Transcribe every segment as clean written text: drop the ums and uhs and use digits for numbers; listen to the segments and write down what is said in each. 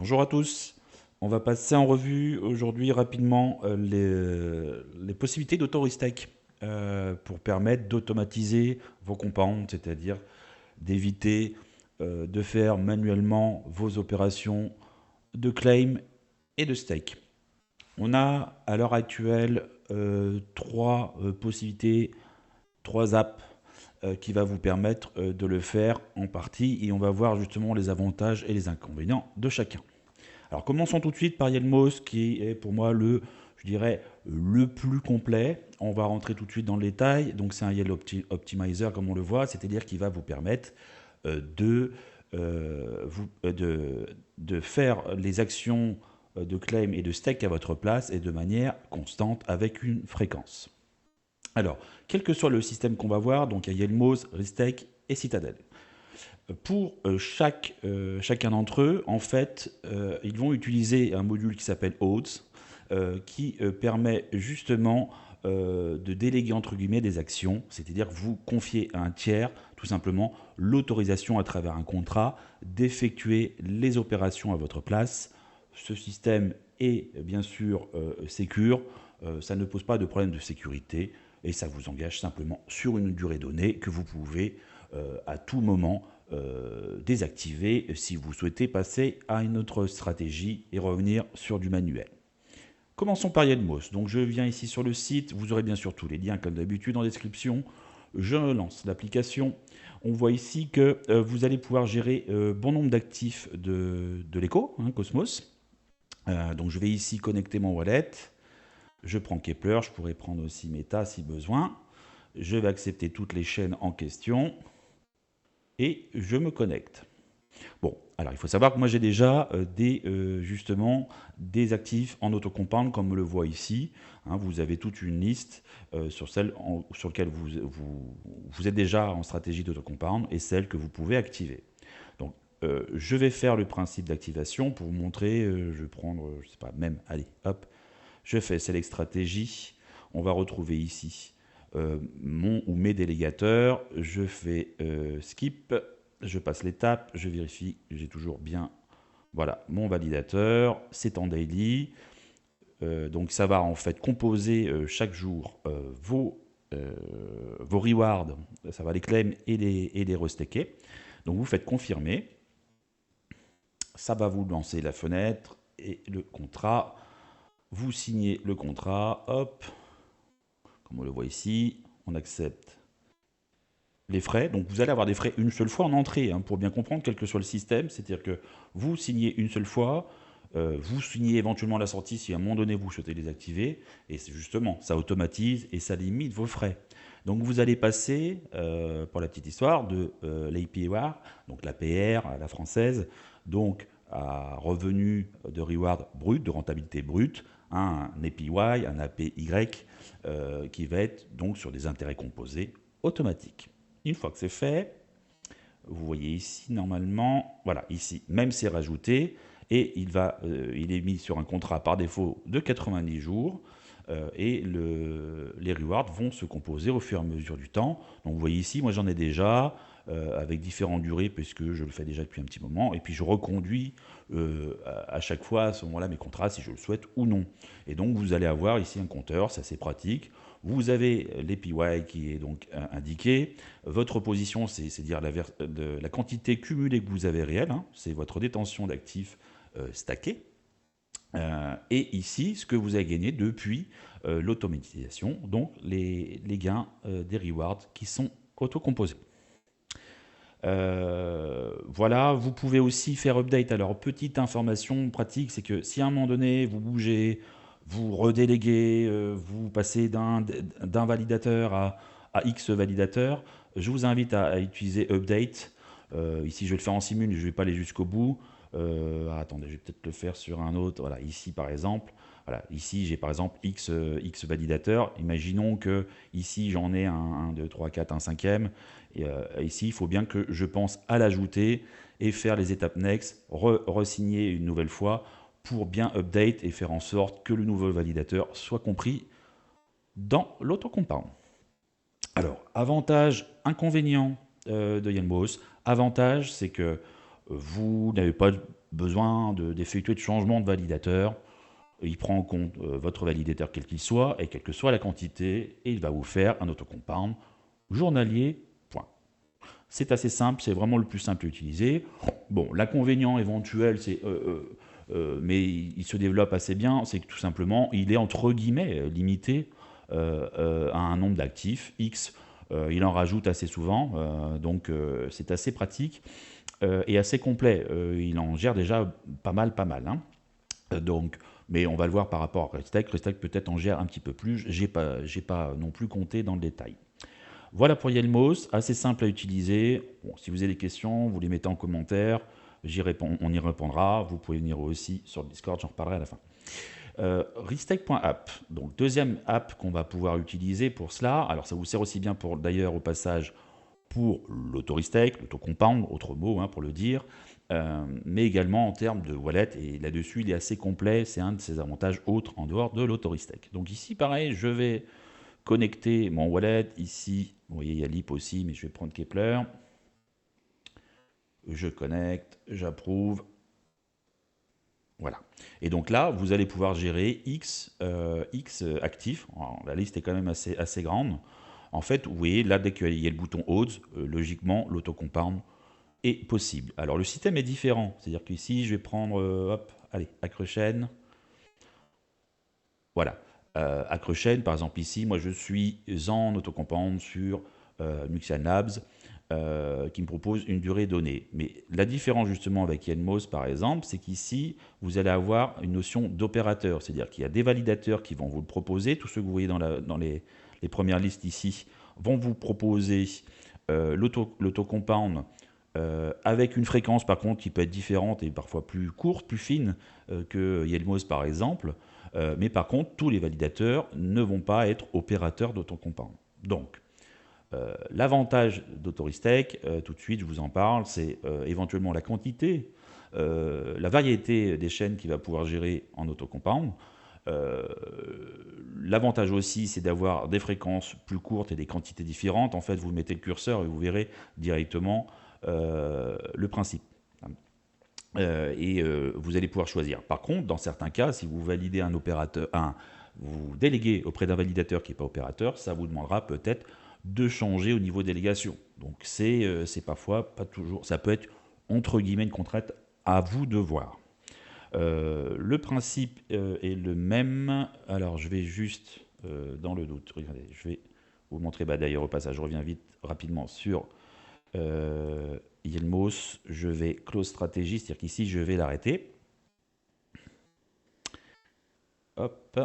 Bonjour à tous. On va passer en revue aujourd'hui rapidement les possibilités d'AutoRestake pour permettre d'automatiser vos compounds, c'est-à-dire d'éviter de faire manuellement vos opérations de claim et de stake. On a à l'heure actuelle trois possibilités, trois apps qui va vous permettre de le faire en partie et on va voir justement les avantages et les inconvénients de chacun. Alors commençons tout de suite par Yelmos qui est pour moi je dirais, le plus complet. On va rentrer tout de suite dans le détail. Donc c'est un Yellow Optimizer comme on le voit, c'est-à-dire qu'il va vous permettre de, de faire les actions de claim et de stake à votre place et de manière constante avec une fréquence. Alors, quel que soit le système qu'on va voir, donc il y a Yelmos, Restake et Citadel. Pour chacun d'entre eux, en fait, ils vont utiliser un module qui s'appelle Odds, qui permet justement de déléguer entre guillemets des actions, c'est-à-dire que vous confiez à un tiers tout simplement l'autorisation à travers un contrat d'effectuer les opérations à votre place. Ce système est bien sûr sécure, ça ne pose pas de problème de sécurité et ça vous engage simplement sur une durée donnée que vous pouvez à tout moment désactiver si vous souhaitez passer à une autre stratégie et revenir sur du manuel. Commençons par Yelmos. Donc je viens ici sur le site, vous aurez bien sûr tous les liens comme d'habitude en description. Je lance l'application. On voit ici que vous allez pouvoir gérer bon nombre d'actifs de l'éco, Cosmos. Donc je vais ici connecter mon wallet. Je prends Kepler, je pourrais prendre aussi Meta si besoin. Je vais accepter toutes les chaînes en question et je me connecte. Bon, alors il faut savoir que moi j'ai déjà justement des actifs en autocompound comme on le voit ici. Vous avez toute une liste sur celles sur lesquelles vous êtes déjà en stratégie d'autocompound et celles que vous pouvez activer. Donc je vais faire le principe d'activation pour vous montrer, je vais prendre, je sais pas, même, allez, hop, je fais Select Stratégie, on va retrouver ici mon ou mes délégateurs, je fais Skip, je passe l'étape, je vérifie, j'ai toujours bien voilà, mon validateur, c'est en daily, donc ça va en fait composer chaque jour vos rewards, ça va les claim et les restaker, donc vous faites confirmer, ça va vous lancer la fenêtre et le contrat, vous signez le contrat, hop, comme on le voit ici, on accepte les frais. Donc vous allez avoir des frais une seule fois en entrée, pour bien comprendre, quel que soit le système. C'est-à-dire que vous signez une seule fois, vous signez éventuellement la sortie si à un moment donné vous souhaitez les activer, et c'est justement, ça automatise et ça limite vos frais. Donc vous allez passer, pour la petite histoire, de l'APR, donc l'APR à la française, donc à revenu de reward brut, de rentabilité brute, un APY, un APY, qui va être donc sur des intérêts composés automatiques. Une fois que c'est fait, vous voyez ici normalement, voilà, ici, même c'est rajouté, et il est mis sur un contrat par défaut de 90 jours, et les rewards vont se composer au fur et à mesure du temps. Donc vous voyez ici, moi j'en ai déjà, avec différentes durées, puisque je le fais déjà depuis un petit moment, et puis je reconduis à chaque fois à ce moment-là mes contrats, si je le souhaite ou non. Et donc vous allez avoir ici un compteur, c'est assez pratique. Vous avez l'APY qui est donc indiqué. Votre position, c'est dire la quantité cumulée que vous avez réelle, c'est votre détention d'actifs stackés. Et ici, ce que vous avez gagné depuis l'automatisation, donc les gains des rewards qui sont autocomposés. Voilà, vous pouvez aussi faire update. Alors, petite information pratique, c'est que si à un moment donné, vous bougez, vous redéléguez, vous passez d'un validateur à X validateur, je vous invite à utiliser update. Ici, je vais le faire en simul, je ne vais pas aller jusqu'au bout. Attendez, je vais peut-être le faire sur un autre. Voilà, ici par exemple. Voilà, ici j'ai par exemple X validateurs. Imaginons que ici j'en ai un 2, 3, 4, un cinquième. Et ici, il faut bien que je pense à l'ajouter et faire les étapes next, re-signer une nouvelle fois pour bien update et faire en sorte que le nouveau validateur soit compris dans l'autocompound. Alors, avantage, inconvénient de Yanmos. Avantage, c'est que Vous n'avez pas besoin d'effectuer de changement de validateur. Il prend en compte votre validateur quel qu'il soit et quelle que soit la quantité, et il va vous faire un autocompound journalier, point. C'est assez simple, c'est vraiment le plus simple à utiliser. Bon, l'inconvénient éventuel, c'est mais il se développe assez bien, c'est que tout simplement, il est entre guillemets limité à un nombre d'actifs X. Il en rajoute assez souvent, donc c'est assez pratique et assez complet. Il en gère déjà pas mal, hein. Donc, mais on va le voir par rapport à Restec. Restec peut-être en gère un petit peu plus. J'ai pas non plus compté dans le détail. Voilà pour Yelmos, assez simple à utiliser. Bon, si vous avez des questions, vous les mettez en commentaire. On y répondra. Vous pouvez venir aussi sur le Discord, j'en reparlerai à la fin. Restec.app, donc deuxième app qu'on va pouvoir utiliser pour cela. Alors ça vous sert aussi bien pour, d'ailleurs au passage, pour l'autoristec, l'autocompound, autre mot pour le dire, mais également en termes de wallet, et là-dessus il est assez complet, c'est un de ses avantages autres en dehors de l'autoristec. Donc ici pareil, je vais connecter mon wallet, ici, vous voyez il y a Lip aussi, mais je vais prendre Kepler, je connecte, j'approuve, voilà. Et donc là, vous allez pouvoir gérer X actifs, alors, la liste est quand même assez grande. En fait, vous voyez, là, dès qu'il y a le bouton Odds, logiquement, l'autocompound est possible. Alors, le système est différent. C'est-à-dire qu'ici, je vais prendre, hop, allez, Acrechain. Voilà. Acrechain, par exemple, ici, moi, je suis en autocompound sur Muxian Labs, qui me propose une durée donnée. Mais la différence, justement, avec Yenmos, par exemple, c'est qu'ici, vous allez avoir une notion d'opérateur. C'est-à-dire qu'il y a des validateurs qui vont vous le proposer. Tous ceux que vous voyez dans les premières listes ici vont vous proposer l'autocompound avec une fréquence par contre qui peut être différente et parfois plus courte, plus fine que Yelmos par exemple. Mais par contre, tous les validateurs ne vont pas être opérateurs d'autocompound. Donc, l'avantage d'Autoristec, tout de suite je vous en parle, c'est éventuellement la quantité, la variété des chaînes qu'il va pouvoir gérer en autocompound. L'avantage aussi, c'est d'avoir des fréquences plus courtes et des quantités différentes. En fait, vous mettez le curseur et vous verrez directement le principe. Vous allez pouvoir choisir. Par contre, dans certains cas, si vous validez un opérateur, vous déléguez auprès d'un validateur qui n'est pas opérateur, ça vous demandera peut-être de changer au niveau délégation. Donc c'est parfois pas toujours, ça peut être entre guillemets une contrainte à vous de voir. Le principe est le même. Alors je vais juste, dans le doute, regardez, je vais vous montrer, d'ailleurs au passage, je reviens vite, rapidement sur Yelmos, je vais close stratégie, c'est-à-dire qu'ici je vais l'arrêter. Hop,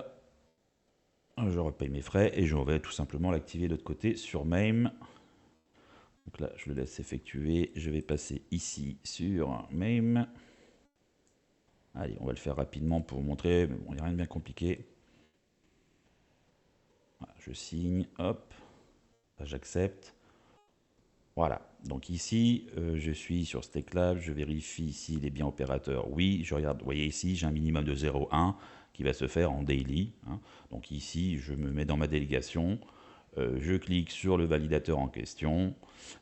je repaye mes frais et je vais tout simplement l'activer de l'autre côté sur MAME. Donc là, je le laisse effectuer. Je vais passer ici sur MAME. Allez, on va le faire rapidement pour vous montrer, mais bon, il n'y a rien de bien compliqué. Voilà, je signe, hop, j'accepte. Voilà, donc ici, je suis sur StakeLab, je vérifie s'il est bien opérateur. Oui, je regarde, vous voyez ici, j'ai un minimum de 0,1 qui va se faire en daily. Donc ici, je me mets dans ma délégation, je clique sur le validateur en question,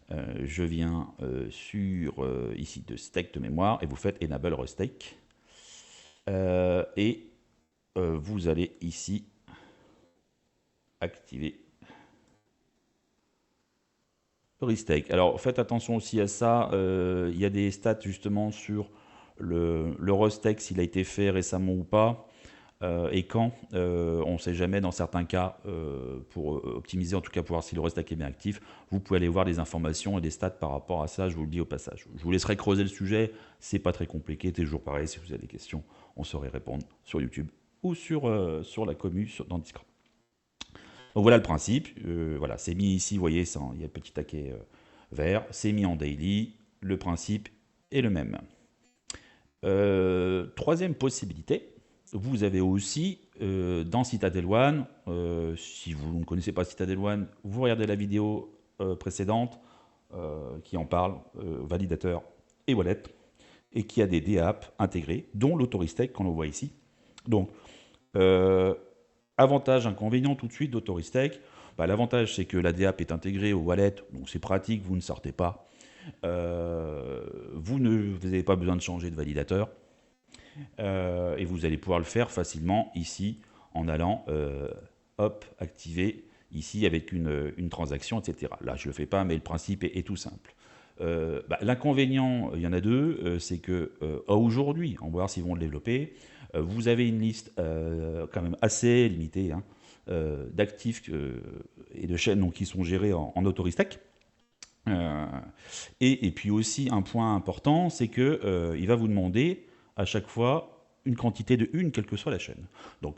je viens sur ici de stake de mémoire et vous faites Enable Restake. Vous allez ici activer Restake. Alors faites attention aussi à ça, il y a des stats justement sur le Restake, s'il a été fait récemment ou pas, et quand, on ne sait jamais dans certains cas, pour optimiser en tout cas pour voir si le Restake est bien actif, vous pouvez aller voir des informations et des stats par rapport à ça, je vous le dis au passage. Je vous laisserai creuser le sujet, c'est pas très compliqué, c'est toujours pareil, si vous avez des questions, on saurait répondre sur YouTube ou sur la commu, dans Discord. Donc voilà le principe, voilà, c'est mis ici, vous voyez, il y a le petit taquet vert, c'est mis en daily, le principe est le même. Troisième possibilité, vous avez aussi dans Citadel One, si vous ne connaissez pas Citadel One, vous regardez la vidéo précédente qui en parle, validateur et wallet, et qui a des DApp intégrés, dont l'Autoristec qu'on le voit ici. Donc, avantage, inconvénient tout de suite d'Autoristec. L'avantage, c'est que la DApp est intégrée au wallet, donc c'est pratique, vous ne sortez pas. Vous n'avez pas besoin de changer de validateur. Et vous allez pouvoir le faire facilement ici en allant hop, activer ici avec une transaction, etc. Là, je ne le fais pas, mais le principe est tout simple. L'inconvénient, il y en a deux, c'est que aujourd'hui, on va voir s'ils vont le développer, vous avez une liste quand même assez limitée hein, d'actifs et de chaînes donc, qui sont gérées en autoristec. Et puis aussi un point important, c'est que il va vous demander à chaque fois une quantité de une, quelle que soit la chaîne. Donc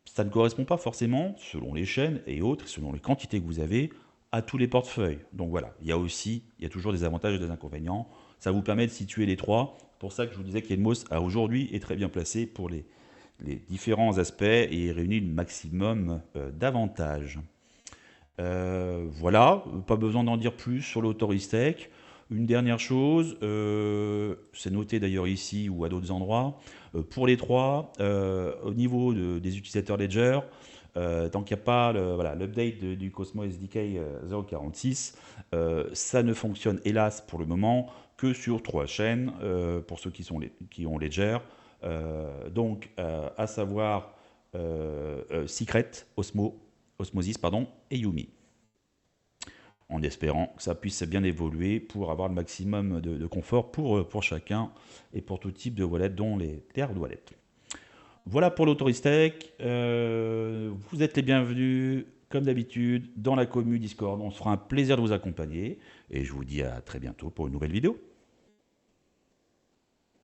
ça ne correspond pas forcément, selon les chaînes et autres, selon les quantités que vous avez, à tous les portefeuilles. Donc voilà, il y a toujours des avantages et des inconvénients. Ça vous permet de situer les trois. C'est pour ça que je vous disais qu'Elmos a aujourd'hui est très bien placé pour les différents aspects et réunit le maximum d'avantages. Voilà, pas besoin d'en dire plus sur l'autoristech. Une dernière chose, c'est noté d'ailleurs ici ou à d'autres endroits, pour les trois, au niveau des utilisateurs Ledger, tant qu'il n'y a pas l'update du Cosmos SDK 0.46, ça ne fonctionne hélas pour le moment que sur 3 chaînes, pour ceux qui ont Ledger. Donc, à savoir Secret, Osmosis et Yumi, en espérant que ça puisse bien évoluer pour avoir le maximum de confort pour chacun et pour tout type de wallet, dont les hard wallets. Voilà pour l'autoristech. Vous êtes les bienvenus, comme d'habitude, dans la commu Discord. On se fera un plaisir de vous accompagner et je vous dis à très bientôt pour une nouvelle vidéo.